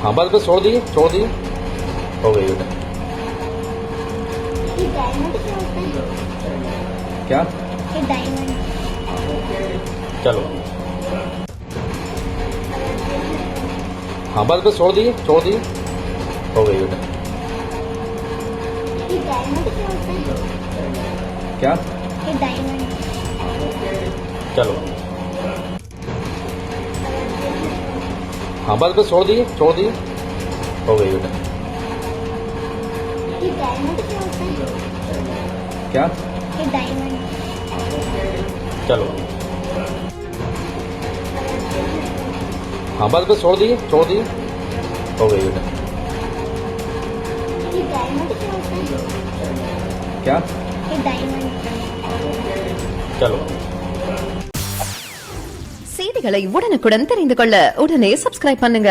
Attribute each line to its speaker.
Speaker 1: हाँ बस छोड़ दिए हो गई बेटा।
Speaker 2: ये डायमंड क्या होता है?
Speaker 1: क्या?
Speaker 2: ये डायमंड
Speaker 1: चलो हाँ बस छोड़ दिए हो गई बेटा।
Speaker 2: ये डायमंड क्या होता है?
Speaker 1: क्या?
Speaker 2: ये डायमंड
Speaker 1: चलो हाँ बस छोड़ दिए हो गई बेटा।
Speaker 2: ये डायमंड क्या होता है?
Speaker 1: क्या?
Speaker 2: ये डायमंड
Speaker 1: चलो हाँ बस छोड़ दिए हो गई बेटा।
Speaker 2: ये डायमंड क्या होता है?
Speaker 1: क्या?
Speaker 2: ये डायमंड
Speaker 1: चलो
Speaker 3: செய்திகளை உடனுக்குடன் தெரிந்து கொள்ள உடனே சப்ஸ்கிரைப் பண்ணுங்க.